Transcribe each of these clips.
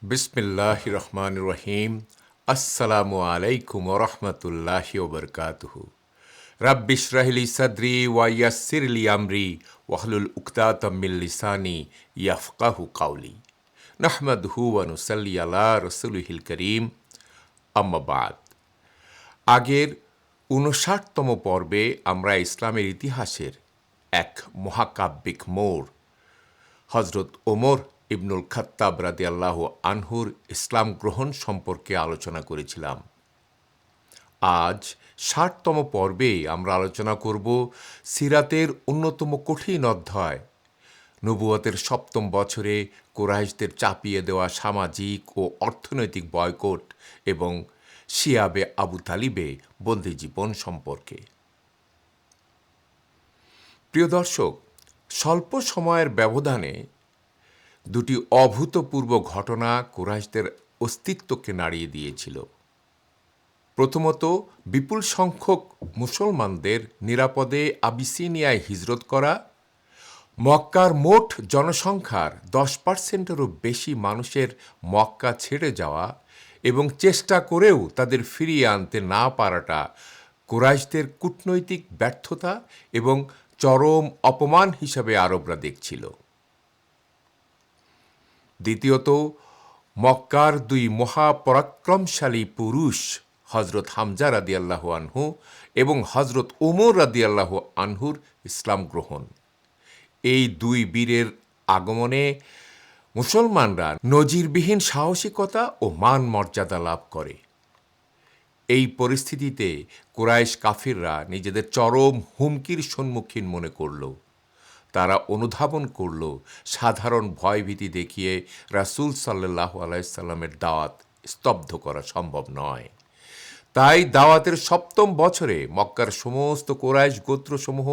বিসমিল্লাহির রহমানির রহিম। আসসালামু আলাইকুম ওরহমতুল্লাহি ওবরকাতুহু। রাব্বি ইশরাহ লি সাদরি ওয়া ইয়াসসির লি আমরি ওয়াহলুল উকদাতাম মিন লিসানি ইয়াফকাহু কাওলি। নাহমাদুহু ওয়া নুসাল্লি আলা রাসূলিহিল কারীম, আম্মা বাদ। আগের ৫৯তম পর্বে আমরা ইসলামের ইতিহাসের এক মহাকাব্যিক মোড় হজরত ওমর ইবনুল খাত্তাব রাদিয়াল্লাহু আনহুর ইসলাম গ্রহণ সম্পর্কে আলোচনা করেছিলাম। আজ ৬০তম পর্বে আমরা আলোচনা করব সিরাতের অন্যতম কঠিন অধ্যায়, নবুয়তের ৭ম বছরে কুরাইশদের চাপিয়ে দেওয়া সামাজিক ও অর্থনৈতিক বয়কট এবং শিয়াবে আবু তালিবে বন্দিজীবন সম্পর্কে। প্রিয় দর্শক, স্বল্প সময়ের ব্যবধানে দুটি অভূতপূর্ব ঘটনা কুরাইশদের অস্তিত্বকে নাড়িয়ে দিয়েছিল। প্রথমত, বিপুল সংখ্যক মুসলমানদের নিরাপদে আবিসিনিয়ায় হিজরত করা, মক্কার মোট জনসংখ্যার 10%-এরও বেশি মানুষের মক্কা ছেড়ে যাওয়া এবং চেষ্টা করেও তাদের ফিরিয়ে আনতে না পারাটা কুরাইশদের কূটনৈতিক ব্যর্থতা এবং চরম অপমান হিসাবে আরবরা দেখছিল। দ্বিতীয়ত, মক্কার দুই মহাপরাক্রমশালী পুরুষ হজরত হামজা রাদিয়াল্লাহু আনহু এবং হজরত ওমর রাদিয়াল্লাহু আনহুর ইসলাম গ্রহণ। এই দুই বীরের আগমনে মুসলমানরা নজিরবিহীন সাহসিকতা ও মান মর্যাদা লাভ করে। এই পরিস্থিতিতে কুরাইশ কাফিররা নিজেদের চরম হুমকির সম্মুখীন মনে করল। তারা অনুধাবন করল সাধারণ ভয়ভীতি দেখিয়ে রাসূল সাল্লাল্লাহু আলাইহি সাল্লামের দাওয়াত স্তব্ধ করা সম্ভব নয়। তাই দাওয়াতের ৭ম বছরে মক্কার সমস্ত কুরাইশ গোত্রসমূহ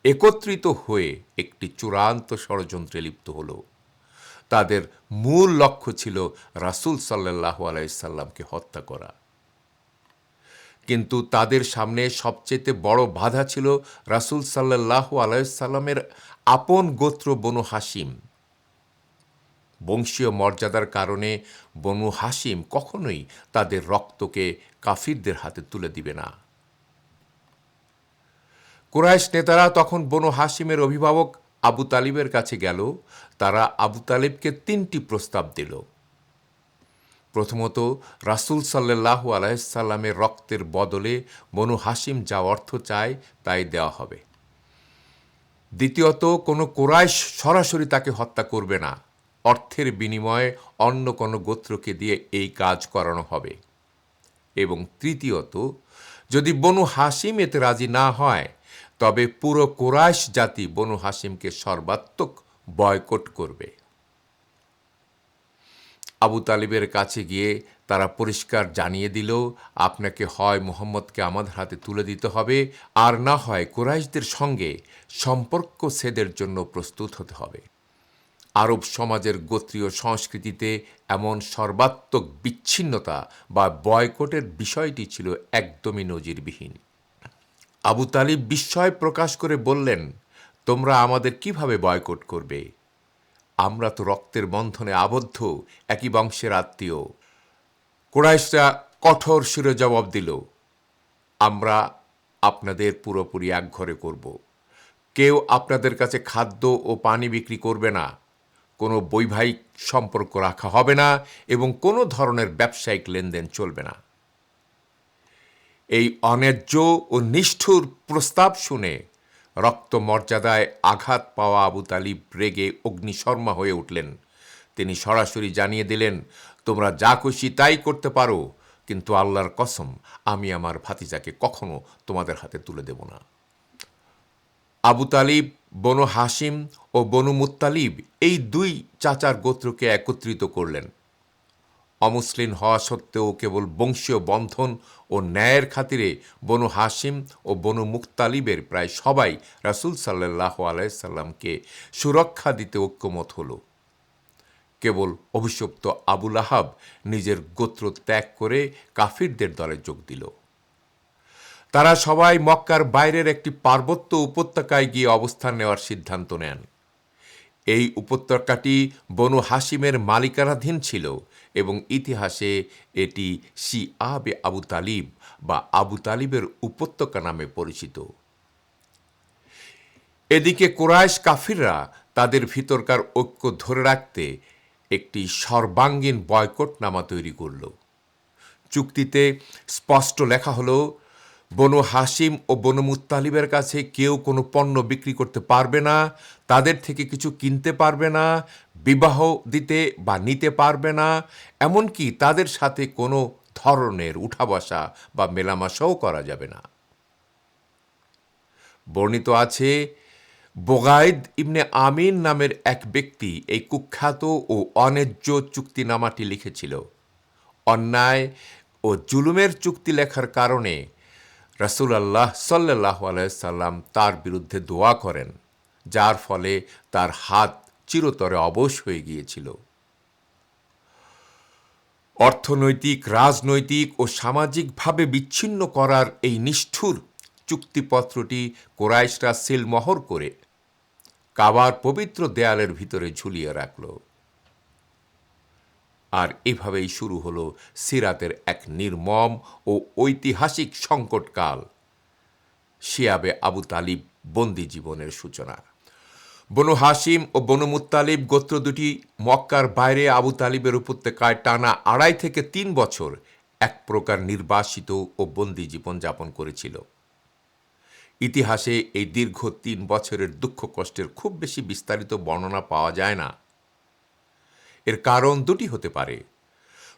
একত্রিত হয়ে একটি চূড়ান্ত ষড়যন্ত্রে লিপ্ত হল। তাদের মূল লক্ষ্য ছিল রাসূল সাল্লাল্লাহু আলাইহি সাল্লামকে হত্যা করা। কিন্তু তাদের সামনে সবচেয়ে বড় বাধা ছিল রাসূল সাল্লাল্লাহু আলাইহি সাল্লামের আপন গোত্র বনু হাশিম। বংশীয় মর্যাদার কারণে বনু হাশিম কখনোই তাদের রক্তকে কাফিরদের হাতে তুলে দিবে না। কুরাইশ নেতারা তখন বনু হাশিমের অভিভাবক আবু তালিবের কাছে গেল। তারা আবু তালিবকে ৩টি প্রস্তাব দিল। প্রথমত, রাসূল সাল্লাল্লাহু আলাইহি সাল্লামের রক্তের বদলে বনু হাশিম যা অর্থ চায় তাই দেওয়া হবে। দ্বিতীয়ত, কোনো কুরাইশ সরাসরি তাকে হত্যা করবে না, অর্থের বিনিময়ে অন্য কোনো গোত্রকে দিয়ে এই কাজ করানো হবে। এবং তৃতীয়ত, যদি বনু হাশিম এতে রাজি না হয় তবে পুরো কুরাইশ জাতি বনু হাশিমকে সর্বাত্মক বয়কট করবে। আবু তালিবের কাছে গিয়ে তারা পরিষ্কার জানিয়ে দিল, আপনাকে হয় মুহাম্মদকে আমাদের হাতে তুলে দিতে হবে, আর না হয় কুরাইশদের সঙ্গে সম্পর্ক ছেদের জন্য প্রস্তুত হতে হবে। আরব সমাজের গোত্রীয় সংস্কৃতিতে এমন সর্বাত্মক বিচ্ছিন্নতা বা বয়কটের বিষয়টি ছিল একদমই নজিরবিহীন। আবু তালিব বিস্ময় প্রকাশ করে বললেন, তোমরা আমাদের কিভাবে বয়কট করবে? আমরা তো রক্তের বন্ধনে আবদ্ধ, একই বংশের আত্মীয়। কুরাইশরা কঠোর সুরে জবাব দিল, আমরা আপনাদের পুরোপুরি একঘরে করব। কেউ আপনাদের কাছে খাদ্য ও পানি বিক্রি করবে না, কোনো বৈবাহিক সম্পর্ক রাখা হবে না এবং কোনো ধরনের ব্যবসায়িক লেনদেন চলবে না। এই অন্যায্য ও নিষ্ঠুর প্রস্তাব শুনে রক্তমর্যাদায় আঘাত পাওয়া আবু তালিব রেগে অগ্নিশর্মা হয়ে উঠলেন। তিনি সরাসরি জানিয়ে দিলেন, তোমরা যা খুশি তাই করতে পারো, কিন্তু আল্লাহর কসম, আমি আমার ভাতিজাকে কখনো তোমাদের হাতে তুলে দেব না। আবু তালিব বনু হাশিম ও বনু মুত্তালিব এই দুই চাচার গোত্রকে একত্রিত করলেন। অমুসলিম হওয়া সত্ত্বেও কেবল বংশীয় বন্ধন ও ন্যায়ের খাতিরে বনু হাশিম ও বনু মুত্তালিবের প্রায় সবাই রাসূল সাল্লাল্লাহু আলাইহি সাল্লামকে সুরক্ষা দিতে ঐক্যমত হল। কেবল অভিশপ্ত আবু লাহাব নিজের গোত্র ত্যাগ করে কাফিরদের দলে যোগ দিল। তারা সবাই মক্কার বাইরের একটি পার্বত্য উপত্যকায় গিয়ে অবস্থান নেওয়ার সিদ্ধান্ত নেন। এই উপত্যকাটি বনু হাশিমের মালিকানাধীন ছিল এবং ইতিহাসে এটি শিআবে আবু তালিব বা আবু তালিবের উপত্যকা নামে পরিচিত। এদিকে কুরাইশ কাফিররা তাদের ভিতরকার ঐক্য ধরে রাখতে একটি সর্বাঙ্গীন বয়কটনামা তৈরি করল। চুক্তিতে স্পষ্ট লেখা হলো, বনু হাশিম ও বনু মুত্তালিবের কাছে কেউ কোনো পণ্য বিক্রি করতে পারবে না, তাদের থেকে কিছু কিনতে পারবে না, বিবাহ দিতে বা নিতে পারবে না, এমনকি তাদের সাথে কোনো ধরনের উঠা বসা বা মেলামেশাও করা যাবে না। বর্ণিত আছে, বোগাইদ ইবনে আমিন নামের এক ব্যক্তি এই কুখ্যাত ও অন্যায্য চুক্তিনামাটি লিখেছিল। অন্যায় ও জুলুমের চুক্তি লেখার কারণে রাসূলুল্লাহ সাল্লাল্লাহু আলাইহি সাল্লাম তার বিরুদ্ধে দোয়া করেন, যার ফলে তার হাত চিরতরে অবশ হয়ে গিয়েছিল। অর্থনৈতিক, রাজনৈতিক ও সামাজিকভাবে বিচ্ছিন্ন করার এই নিষ্ঠুর চুক্তিপত্রটি কুরাইশরা সিলমোহর করে কাবার পবিত্র দেয়ালের ভিতরে ঝুলিয়ে রাখল। আর এভাবেই শুরু হলো সিরাতের এক নির্মম ও ঐতিহাসিক সংকটকাল, শিয়াবে আবু তালিব বন্দী জীবনের সূচনা। বনু হাশিম ও বনু মুত্তালিব গোত্র দুটি মক্কার বাইরে আবু তালিবের উপত্যকায় টানা 2.5 থেকে 3 বছর এক প্রকার নির্বাসিত ও বন্দী জীবন যাপন করেছিল। ইতিহাসে এই দীর্ঘ 3 বছরের দুঃখ কষ্টের খুব বেশি বিস্তারিত বর্ণনা পাওয়া যায় না। এর কারণ দুটি হতে পারে।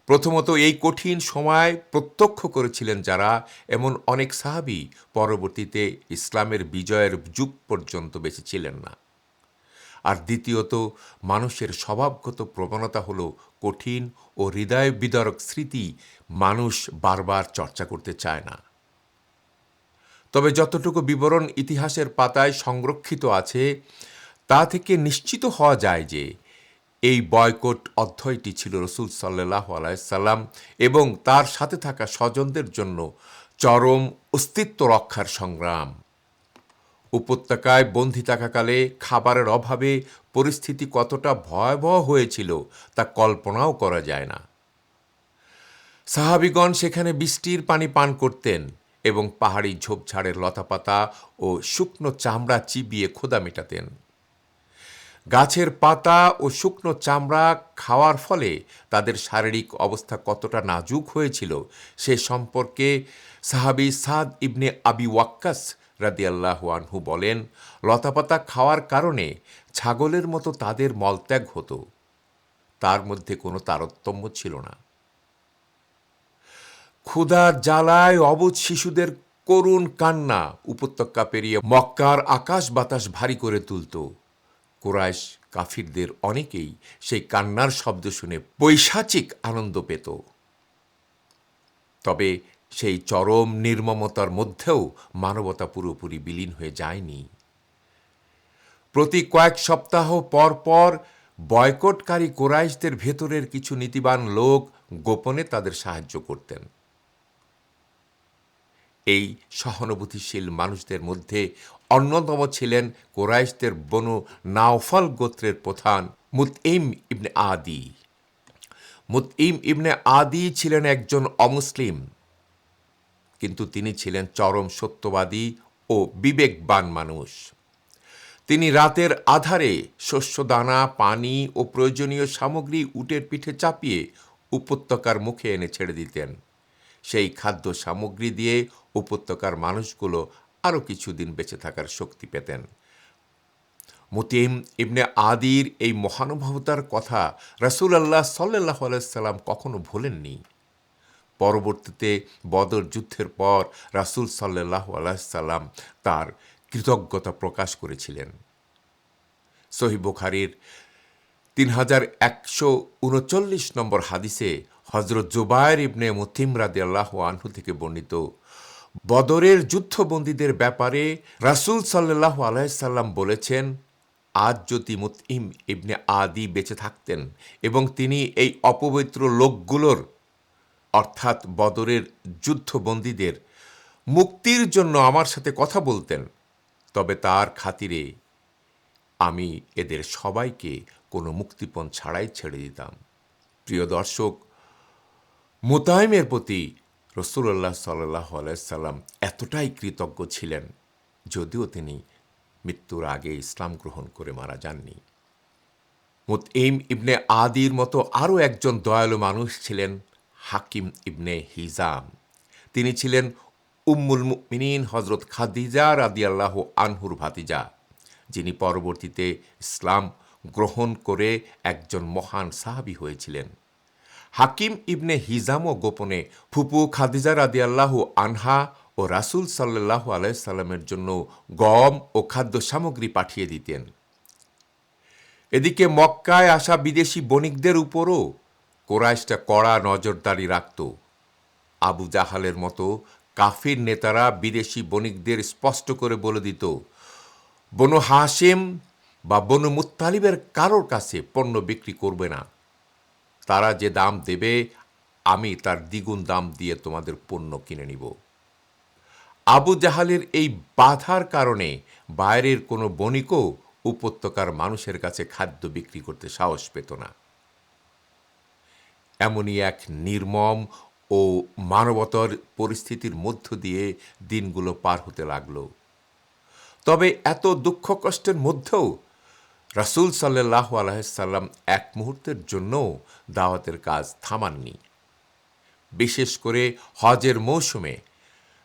প্রথমত, এই কঠিন সময় প্রত্যক্ষ করেছিলেন যারা, এমন অনেক সাহাবী পরবর্তীতে ইসলামের বিজয়ের যুগ পর্যন্ত বেঁচে ছিলেন না। আর দ্বিতীয়ত, মানুষের স্বভাবগত প্রবণতা হল কঠিন ও হৃদয় বিদারক স্মৃতি মানুষ বারবার চর্চা করতে চায় না। তবে যতটুকু বিবরণ ইতিহাসের পাতায় সংরক্ষিত আছে তা থেকে নিশ্চিত হওয়া যায় যে এই বয়কট অধ্যায়টি ছিল রাসূল সাল্লাল্লাহু আলাইহি সাল্লাম এবং তার সাথে থাকা স্বজনদের জন্য চরম অস্তিত্ব রক্ষার সংগ্রাম। উপত্যকায় বন্দী থাকাকালে খাবারের অভাবে পরিস্থিতি কতটা ভয়াবহ হয়েছিল তা কল্পনাও করা যায় না। সাহাবীগণ সেখানে বৃষ্টির পানি পান করতেন এবং পাহাড়ি ঝোপঝাড়ের লতাপাতা ও শুকনো চামড়া চিবিয়ে ক্ষুধা মেটাতেন। গাছের পাতা ও শুকনো চামড়া খাওয়ার ফলে তাদের শারীরিক অবস্থা কতটা নাজুক হয়েছিল সে সম্পর্কে সাহাবী সাদ ইবনে আবি ওয়াক্কাস রাদিয়াল্লাহু আনহু বলেন, লতাপাতা খাওয়ার কারণে ছাগলের মতো তাদের মলত্যাগ হতো, তার মধ্যে কোনো তারতম্য ছিল না। ক্ষুধার জ্বালায় অবুঝ শিশুদের করুণ কান্না উপত্যকা পেরিয়ে মক্কার আকাশ বাতাস ভারী করে তুলত। কুরাইশ কাফিরদের অনেকেই সেই কান্নার শব্দ শুনে পৈশাচিক আনন্দ পেত। তবে সেই চরম নির্মমতার মধ্যেও মানবতা পুরোপুরি বিলীন হয়ে যায়নি। প্রতি কয়েক সপ্তাহ পর পর বয়কটকারী কুরাইশদের ভেতরের কিছু নীতিবান লোক গোপনে তাদের সাহায্য করতেন। এই সহানুভূতিশীল মানুষদের মধ্যে অন্যতম ছিলেন কুরাইশদের বনু নাওফল গোত্রের প্রধান মুতঈম ইবনে আদি। মুতঈম ইবনে আদি ছিলেন একজন অমুসলিম, কিন্তু তিনি ছিলেন চরম সত্যবাদী ও বিবেকবান মানুষ। তিনি রাতের আধারে শস্যদানা, পানি ও প্রয়োজনীয় সামগ্রী উটের পিঠে চাপিয়ে উপত্যকার মুখে এনে ছেড়ে দিতেন। সেই খাদ্য সামগ্রী দিয়ে উপত্যকার মানুষগুলো আরও কিছুদিন বেঁচে থাকার শক্তি পেতেন। মুতঈম ইবনে আদির এই মহানুভবতার কথা রাসূলুল্লাহ সাল্লাল্লাহু আলাইহি সাল্লাম কখনো ভোলেননি। পরবর্তীতে বদর যুদ্ধের পর রাসূল সাল্লাল্লাহু আলাইহি সাল্লাম তার কৃতজ্ঞতা প্রকাশ করেছিলেন। সহিহ বুখারীর 3139 নম্বর হাদিসে হযরত জুবায়ের ইবনে মুতঈম রাদিয়াল্লাহু আনহু থেকে বর্ণিত, বদরের যুদ্ধবন্দীদের ব্যাপারে রাসূল সাল্লাল্লাহু আলাইহি সাল্লাম বলেছেন, আজ যদি মুতঈম ইবনে আদি বেঁচে থাকতেন এবং তিনি এই অপবিত্র লোকগুলোর অর্থাৎ বদরের যুদ্ধবন্দীদের মুক্তির জন্য আমার সাথে কথা বলতেন, তবে তার খাতিরে আমি এদের সবাইকে কোনো মুক্তিপণ ছাড়াই ছেড়ে দিতাম। প্রিয় দর্শক, মুতাইমের প্রতি রাসূলুল্লাহ সাল্লাল্লাহু আলাইহি সাল্লাম এতটাই কৃতজ্ঞ ছিলেন, যদিও তিনি মৃত্যুর আগে ইসলাম গ্রহণ করে মারা যাননি। মুতঈম ইবনে আদির মতো আরও একজন দয়ালু মানুষ ছিলেন হাকিম ইবনে হিজাম। তিনি ছিলেন উম্মুল মুমিনিন হজরত খাদিজা রাদিয়াল্লাহু আনহুর ভাতিজা, যিনি পরবর্তীতে ইসলাম গ্রহণ করে একজন মহান সাহাবী হয়েছিলেন। হাকিম ইবনে হিজামও গোপনে ফুপু খাদিজা রাদিয়াল্লাহু আনহা ও রাসূল সাল্লাল্লাহু আলাইহি সাল্লামের জন্য গম ও খাদ্য সামগ্রী পাঠিয়ে দিতেন। এদিকে মক্কায় আসা বিদেশি বণিকদের উপরও কুরাইশরা কড়া নজরদারি রাখত। আবু জাহালের মতো কাফির নেতারা বিদেশি বণিকদের স্পষ্ট করে বলে দিত, বনু হাশেম বা বনু মুত্তালিবের কারোর কাছে পণ্য বিক্রি করবে না। তারা যে দাম দেবে আমি তার দ্বিগুণ দাম দিয়ে তোমাদের পণ্য কিনে নিব। আবু জাহালের এই বাধার কারণে বাইরের কোনো বণিকও উপত্যকার মানুষের কাছে খাদ্য বিক্রি করতে সাহস পেত না। এমনই এক নির্মম ও মানবতর পরিস্থিতির মধ্য দিয়ে দিনগুলো পার হতে লাগল। তবে এত দুঃখ কষ্টের মধ্যেও রাসূল সাল্লাল্লাহু আলাইহি সাল্লাম এক মুহূর্তের জন্যও দাওয়াতের কাজ থামাননি। বিশেষ করে হজের মৌসুমে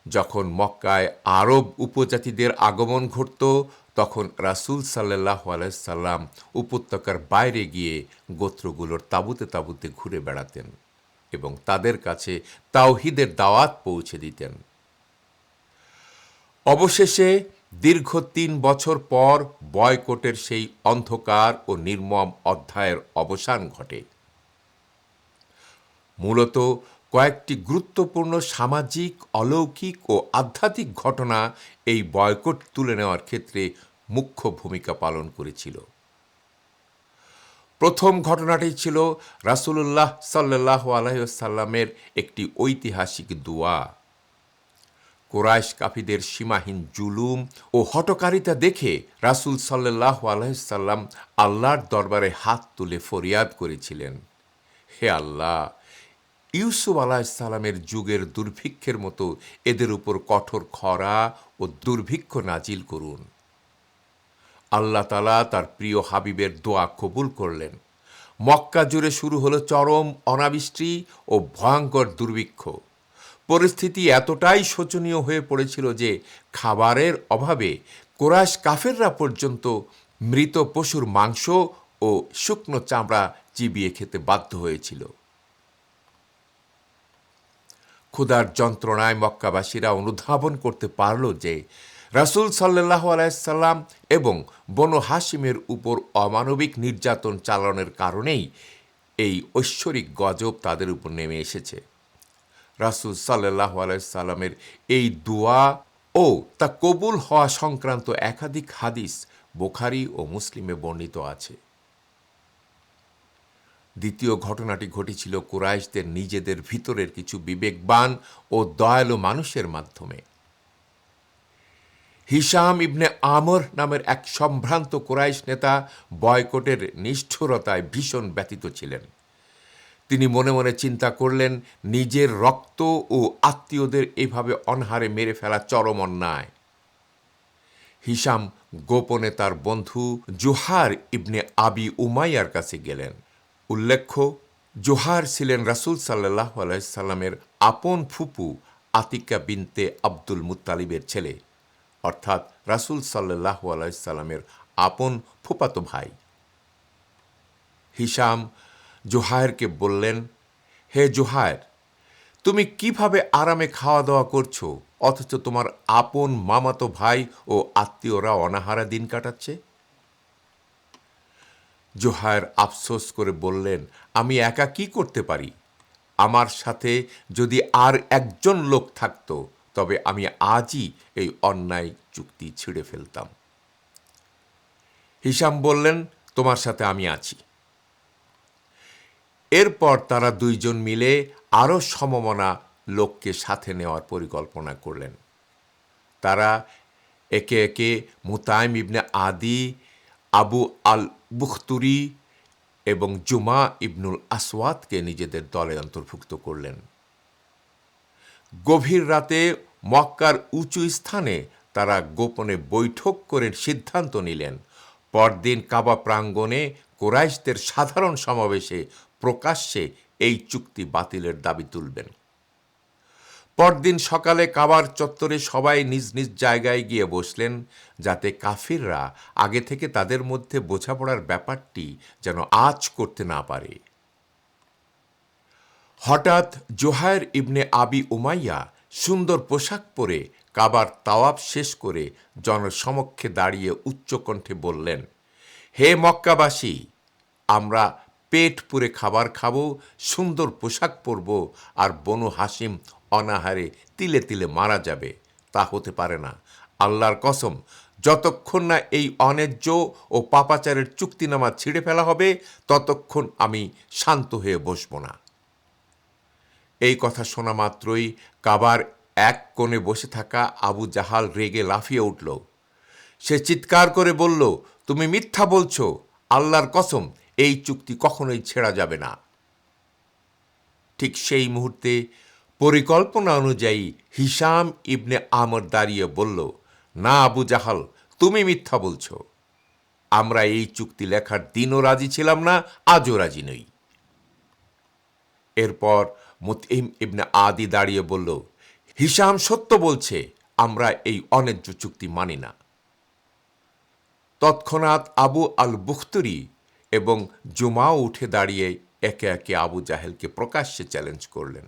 যখন মক্কায় আরব উপজাতিদের আগমন ঘটত, তখন রাসূল সাল্লাল্লাহু আলাইহি সাল্লাম উপত্যকার বাইরে গিয়ে গোত্রগুলোর তাঁবুতে তাঁবুতে ঘুরে বেড়াতেন এবং তাদের কাছে তাওহীদের দাওয়াত পৌঁছে দিতেন। অবশেষে দীর্ঘ ৩ বছর পর বয়কটের সেই অন্ধকার ও নির্মম অধ্যায়ের অবসান ঘটে। মূলত কয়েকটি গুরুত্বপূর্ণ সামাজিক, অলৌকিক ও আধ্যাত্মিক ঘটনা এই বয়কট তুলে নেওয়ার ক্ষেত্রে মুখ্য ভূমিকা পালন করেছিল। প্রথম ঘটনাটি ছিল রাসূলুল্লাহ সাল্লাল্লাহু আলাইহি ওয়াসাল্লামের একটি ঐতিহাসিক দুআ। কুরাইশ কাফিরদের সীমাহীন জুলুম ও হঠকারিতা দেখে রাসূল সাল্লাল্লাহু আলাইহি ওয়াসাল্লাম আল্লাহর দরবারে হাত তুলে ফরিয়াদ করেছিলেন, হে আল্লাহ, ইউসুফ আলাইহিস সালামের যুগের দুর্ভিক্ষের মতো এদের উপর কঠোর খরা ও দুর্ভিক্ষ নাজিল করুন। আল্লাহ তাআলা তার প্রিয় হাবিবের দোয়া কবুল করলেন। মক্কা জুড়ে শুরু হলো চরম অনাবৃষ্টি ও ভয়ঙ্কর দুর্ভিক্ষ। পরিস্থিতি এতটাই শোচনীয় হয়ে পড়েছিল যে খাবারের অভাবে কুরাইশ কাফেররা পর্যন্ত মৃত পশুর মাংস ও শুকনো চামড়া চিবিয়ে খেতে বাধ্য হয়েছিল। ক্ষুধার যন্ত্রণায় মক্কাবাসীরা অনুধাবন করতে পারল যে রাসূল সাল্লাল্লাহু আলাইহি সাল্লাম এবং বনু হাশিমের উপর অমানবিক নির্যাতন চালানোর কারণেই এই ঐশ্বরিক গজব তাদের উপর নেমে এসেছে। রাসূল সাল্লাল্লাহু আলাইহি সাল্লামের এই দোয়া ও তা কবুল হওয়া সংক্রান্ত একাধিক হাদিস বুখারী ও মুসলিমে বর্ণিত আছে। দ্বিতীয় ঘটনাটি ঘটেছিল কুরাইশদের নিজেদের ভিতরের কিছু বিবেকবান ও দয়ালু মানুষের মাধ্যমে। হিশাম ইবনে আমর নামের এক সম্ভ্রান্ত কুরাইশ নেতা বয়কটের নিষ্ঠুরতায় ভীষণ ব্যথিত ছিলেন। তিনি মনে মনে চিন্তা করলেন, নিজের রক্ত ও আত্মীয়দের এভাবে অনাহারে মেরে ফেলা চরম অন্যায়। হিশাম গোপনে তার বন্ধু জুহার ইবনে আবি উমাইয়ার কাছে গেলেন। উল্লেখ্য, জুহার ছিলেন রাসূল সাল্লাল্লাহু আলাইহি সাল্লামের আপন ফুপু আতিকা বিনতে আব্দুল মুত্তালিবের ছেলে, অর্থাৎ রাসূল সাল্লাল্লাহু আলাইহি সাল্লামের আপন ফুফাতো ভাই। হিশাম জুহায়রকে বললেন, হে জুহায়র, তুমি কিভাবে আরামে খাওয়া দাওয়া করছো অথচ তোমার আপন মামাতো ভাই ও আত্মীয়রা অনাহারা দিন কাটাচ্ছে? জুহায়র আফসোস করে বললেন, আমি একা কি করতে পারি? আমার সাথে যদি আর একজন লোক থাকতো তবে আমি আজই এই অন্যায় চুক্তি ছিঁড়ে ফেলতাম। হিশাম বললেন, তোমার সাথে আমি আছি। এরপর তারা দুইজন মিলে আরও সমমনা লোককে সাথে নেওয়ার পরিকল্পনা করলেন। তারা একে একে মুতাইম ইবনে আদি, আবু আল বুখতুরি এবং জুমা ইবনুল আসওয়াদকে নিজেদের দলে অন্তর্ভুক্ত করলেন। গভীর রাতে মক্কার উঁচু স্থানে তারা গোপনে বৈঠক করে সিদ্ধান্ত নিলেন পরদিন কাবা প্রাঙ্গণে কুরাইশদের সাধারণ সমাবেশে প্রকাশ্যে এই চুক্তি বাতিলের দাবি তুলবেন। পরদিন সকালে কাবার চত্বরে সবাই নিজ নিজ জায়গায় গিয়ে বসলেন, যাতে কাফিররা আগে থেকে তাদের মধ্যে বোঝাপড়ার ব্যাপারটি যেন আঁচ করতে না পারে। হঠাৎ জোহায়ের ইবনে আবি উমাইয়া সুন্দর পোশাক পরে কাবার তাওয়াব শেষ করে জনসমক্ষে দাঁড়িয়ে উচ্চকণ্ঠে বললেন, হে মক্কাবাসী, আমরা পেট পুরে খাবার খাবো, সুন্দর পোশাক পরব, আর বনু হাসিম অনাহারে তিলে তিলে মারা যাবে। তা হতে পারে না। আল্লাহর কসম, যতক্ষণ না এই অন্যায্য ও পাপাচারের চুক্তিনামা ছিঁড়ে ফেলা হবে ততক্ষণ আমি শান্ত হয়ে বসব না। এই কথা শোনা মাত্রই কাবার এক কোণে বসে থাকা আবু জাহাল রেগে লাফিয়ে উঠল। সে চিৎকার করে বলল, তুমি মিথ্যা বলছো, আল্লাহর কসম, এই চুক্তি কখনোই ছেড়া যাবে না। ঠিক সেই মুহূর্তে পরিকল্পনা অনুযায়ী হিশাম ইবনে আমর দাঁড়িয়ে বলল, না আবু জাহাল, তুমি মিথ্যা বলছো। আমরা এই চুক্তি লেখার দিনও রাজি ছিলাম না, আজও রাজি নই। এরপর মুতঈম ইবনে আদি দাঁড়িয়ে বলল, হিশাম সত্য বলছে, আমরা এই অন্যায্য চুক্তি মানি না। তৎক্ষণাৎ আবু আল বুখতুরি এবং জুমাও উঠে দাঁড়িয়ে একে একে আবু জাহেলকে প্রকাশ্যে চ্যালেঞ্জ করলেন।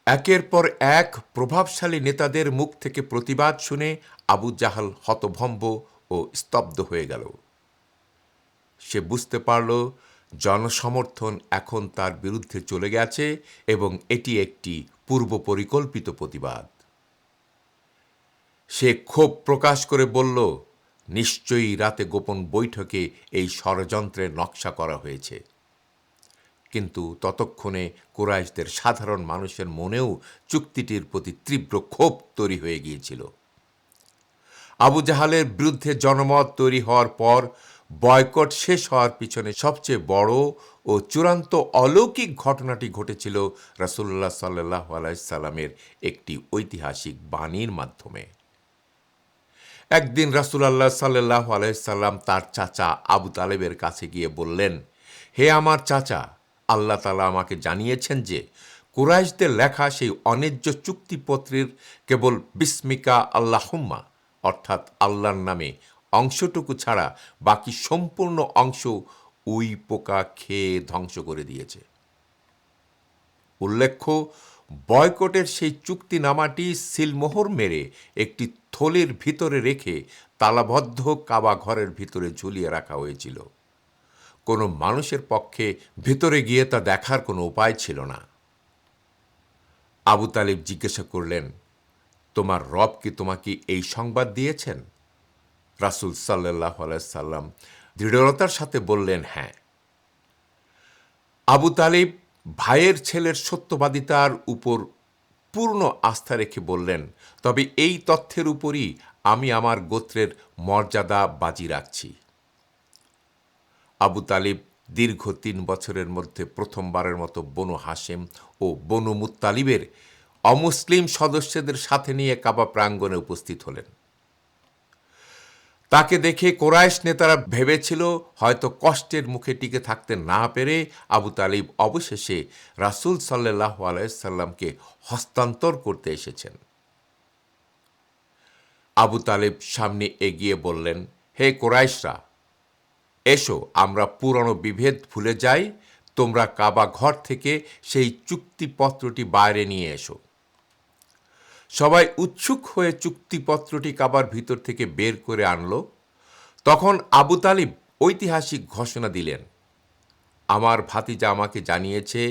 একের পর এক প্রভাবশালী নেতাদের মুখ থেকে প্রতিবাদ শুনে আবু জাহাল হতভম্ব ও স্তব্ধ হয়ে গেল। সে বুঝতে পারল জনসমর্থন এখন তার বিরুদ্ধে চলে গেছে এবং এটি একটি পূর্ব পরিকল্পিত প্রতিবাদ। সে ক্ষোভ প্রকাশ করে বলল, নিশ্চয়ই রাতে গোপন বৈঠকে এই ষড়যন্ত্রের নকশা করা হয়েছে। কিন্তু ততক্ষণে কুরাইশদের সাধারণ মানুষের মনেও চুক্তিটির প্রতি তীব্র ক্ষোভ তৈরি হয়ে গিয়েছিল। আবু জাহালের বিরুদ্ধে জনমত তৈরি হওয়ার পর বয়কট শেষ হওয়ার পিছনে সবচেয়ে বড় ও চূড়ান্ত অলৌকিক ঘটনাটি ঘটেছিল রাসূলুল্লাহ সাল্লাল্লাহু আলাইহি সাল্লামের একটি ঐতিহাসিক বাণীর মাধ্যমে। একদিন রাসূলুল্লাহ সাল্লাল্লাহু আলাইহি সাল্লাম তার চাচা আবু তালেবের কাছে গিয়ে বললেন, হে আমার চাচা, আল্লাহ তাআলা আমাকে জানিয়েছেন যে কুরাইশদের লেখা সেই অন্যায্য চুক্তিপত্রের কেবল বিসমিকা আল্লাহুম্মা অর্থাৎ আল্লাহর নামে অংশটুকু ছাড়া বাকি সম্পূর্ণ অংশ উই পোকা খেয়ে ধ্বংস করে দিয়েছে। উল্লেখ্য, বয়কটের সেই চুক্তিনামাটি সিলমোহর মেরে একটি থলের ভিতরে রেখে তালাবদ্ধ কাবা ঘরের ভিতরে ঝুলিয়ে রাখা হয়েছিল। কোনো মানুষের পক্ষে ভিতরে গিয়ে তা দেখার কোনো উপায় ছিল না। আবু তালিব জিজ্ঞাসা করলেন, তোমার রব কি তোমাকে এই সংবাদ দিয়েছেন? রাসূল সাল্লাল্লাহু আলাইহি সাল্লাম দৃঢ়তার সাথে বললেন, হ্যাঁ। আবু তালিব ভাইয়ের ছেলের সত্যবাদিতার উপর পূর্ণ আস্থা রেখে বললেন, তবে এই তথ্যের উপরই আমি আমার গোত্রের মর্যাদা বাজি রাখছি। আবু তালিব দীর্ঘ ৩ বছরের মধ্যে প্রথমবারের মতো বনু হাশেম ও বনু মুত্তালিবের অমুসলিম সদস্যদের সাথে নিয়ে কাবা প্রাঙ্গণে উপস্থিত হলেন। তাকে দেখে কুরাইশ নেতারা ভেবেছিল হয়তো কষ্টের মুখে টিকে থাকতে না পেরে আবু তালিব অবশেষে রাসূল সাল্লাল্লাহু আলাইহি সাল্লামকে হস্তান্তর করতে এসেছেন। আবু তালিব সামনে এগিয়ে বললেন, হে কুরাইশরা, এসো আমরা পুরনো বিভেদ ভুলে যাই, তোমরা কাবা ঘর থেকে সেই চুক্তিপত্রটি বাইরে নিয়ে এসো। সবাই উৎসুক হয়ে চুক্তিপত্রটি কাবার ভিতর থেকে বের করে আনল। তখন আবু তালিব ঐতিহাসিক ঘোষণা দিলেন, আমার ভাতিজা আমাকে জানিয়েছে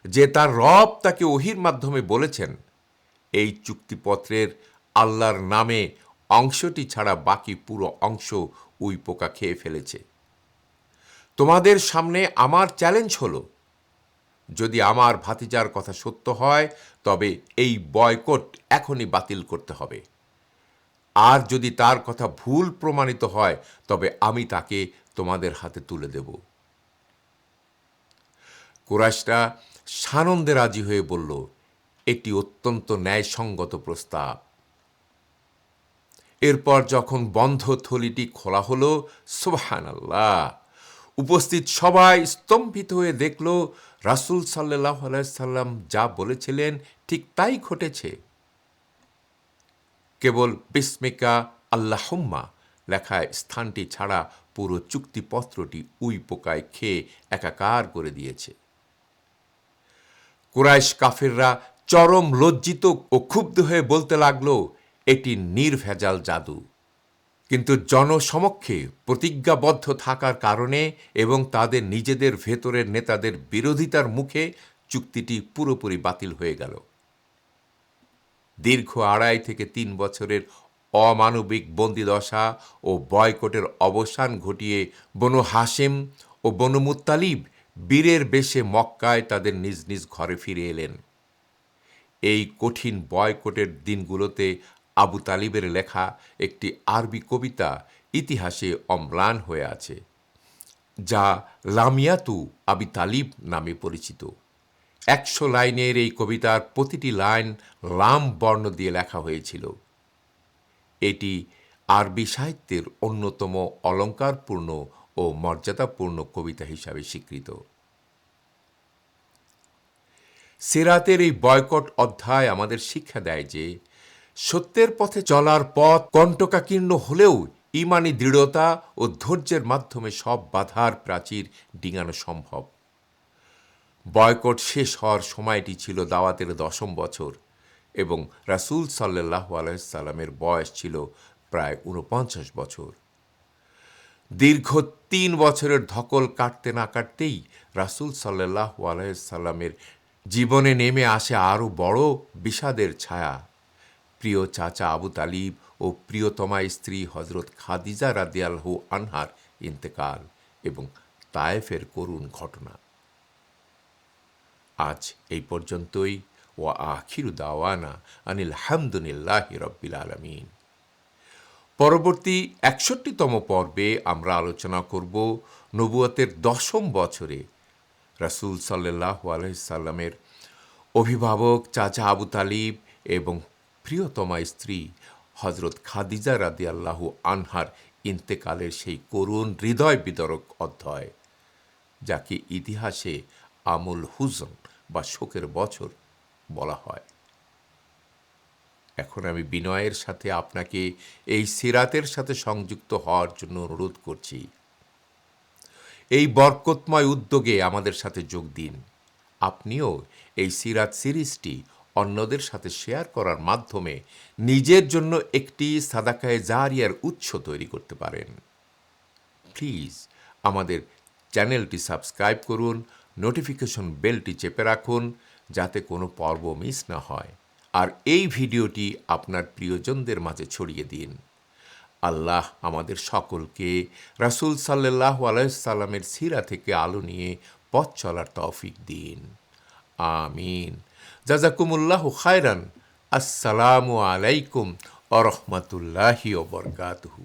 যে তার রব তাকে ওহীর মাধ্যমে বলেছেন, এই চুক্তিপত্রের আল্লাহর নামে অংশটি ছাড়া বাকি পুরো অংশ উই পোকা খেয়ে ফেলেছে। তোমাদের সামনে আমার চ্যালেঞ্জ হলো, যদি আমার ভাতিজার কথা সত্য হয় তবে এই বয়কট এখনই বাতিল করতে হবে। আর যদি তার কথা ভুল প্রমাণিত হয় তবে আমি তাকে তোমাদের হাতে তুলে দেব। কুরাইশরা সানন্দে রাজি হয়ে বলল, এটি অত্যন্ত ন্যায়সঙ্গত প্রস্তাব। এরপর যখন বন্ধ থলিটি খোলা হলো, সুবহানাল্লাহ, উপস্থিত সবাই স্তম্ভিত হয়ে দেখল রাসূল সাল্লাল্লাহু আলাইহি সাল্লাম যা বলেছিলেন ঠিক তাই ঘটেছে। কেবল বিসমিকা আল্লাহুম্মা লেখা স্থানটি ছাড়া পুরো চুক্তিপত্রটি উই পোকায় খেয়ে একাকার করে দিয়েছে। কুরাইশ কাফিররা চরম লজ্জিত ও ক্ষুব্ধ হয়ে বলতে লাগল, এটি নির্ভেজাল জাদু। কিন্তু জনসমক্ষে প্রতিজ্ঞাবদ্ধ থাকার কারণে এবং তাদের নিজেদের ভেতরের নেতাদের বিরোধিতার মুখে চুক্তিটি পুরোপুরি বাতিল হয়ে গেল। দীর্ঘ 2.5 থেকে 3 বছরের অমানবিক বন্দিদশা ও বয়কটের অবসান ঘটিয়ে বনু হাশেম ও বনু মুত্তালিব বীরের বেশে মক্কায় তাদের নিজ নিজ ঘরে ফিরে এলেন। এই কঠিন বয়কটের দিনগুলোতে আবু তালিবের লেখা একটি আরবি কবিতা ইতিহাসে অম্লান হয়ে আছে, যা লামিয়াতু আবি তালিব নামে পরিচিত। 100 লাইনের এই কবিতার প্রতিটি লাইন লাম বর্ণ দিয়ে লেখা হয়েছিল। এটি আরবি সাহিত্যের অন্যতম অলঙ্কারপূর্ণ ও মর্যাদাপূর্ণ কবিতা হিসাবে স্বীকৃত। সিরাতের এই বয়কট অধ্যায় আমাদের শিক্ষা দেয় যে সত্যের পথে চলার পথ কণ্টকাকীর্ণ হলেও ঈমানি দৃঢ়তা ও ধৈর্যের মাধ্যমে সব বাধার প্রাচীর ডিঙানো সম্ভব। বয়কট শেষ হওয়ার সময়টি ছিল দাওয়াতের 10ম বছর এবং রাসূল সাল্লাল্লাহু আলাইহি সাল্লামের বয়স ছিল প্রায় 49 বছর। দীর্ঘ 3 বছরের ধকল কাটতে না কাটতেই রাসূল সাল্লাল্লাহু আলাইহি সাল্লামের জীবনে নেমে আসে আরও বড় বিষাদের ছায়া। প্রিয় চাচা আবু তালিব ও প্রিয়তমা স্ত্রী হযরত খাদিজা রাদিয়াল্লাহু আনহার ইন্তেকাল এবং তায়েফের করুণ ঘটনা। আজ এই পর্যন্তই। ওয়া আখিরু দাওয়ানা আনিল হামদুলিল্লাহি রাব্বিল আলামিন। পরবর্তী 61তম পর্বে আমরা আলোচনা করব নবুয়তের 10ম বছরে রাসূল সাল্লাল্লাহু আলাইহি সাল্লামের অভিভাবক চাচা আবু তালিব এবং প্রিয়তমা স্ত্রী হযরত খাদিজা রাদিয়াল্লাহু আনহার ইন্তেকালের সেই করুণ হৃদয় বিদারক অধ্যায়, যাকে ইতিহাসে আমুল হুজন বা শোকের বছর বলা হয়। এখন আমি বিনয়ের সাথে আপনাকে এই সিরাতের সাথে সংযুক্ত হওয়ার জন্য অনুরোধ করছি। এই বরকতময় উদ্যোগে আমাদের সাথে যোগ দিন। আপনিও এই সিরাত সিরিজটি অন্যদের সাথে শেয়ার করার মাধ্যমে নিজের জন্য একটি সাদাকায়ে জারিয়ার উৎস তৈরি করতে পারেন। প্লিজ আমাদের চ্যানেলটি সাবস্ক্রাইব করুন, নোটিফিকেশন বেলটি চেপে রাখুন যাতে কোনো পর্ব মিস না হয়, আর এই ভিডিওটি আপনার প্রিয়জনদের মাঝে ছড়িয়ে দিন। আল্লাহ আমাদের সকলকে রাসূল সাল্লাল্লাহু আলাইহি সাল্লামের সিরা থেকে আলো নিয়ে পথ চলার তৌফিক দিন। আমিন। জাযাকুমুল্লাহু খায়রান। আসসালামু আলাইকুম ওয়া রাহমাতুল্লাহি ওয়া বারাকাতুহু।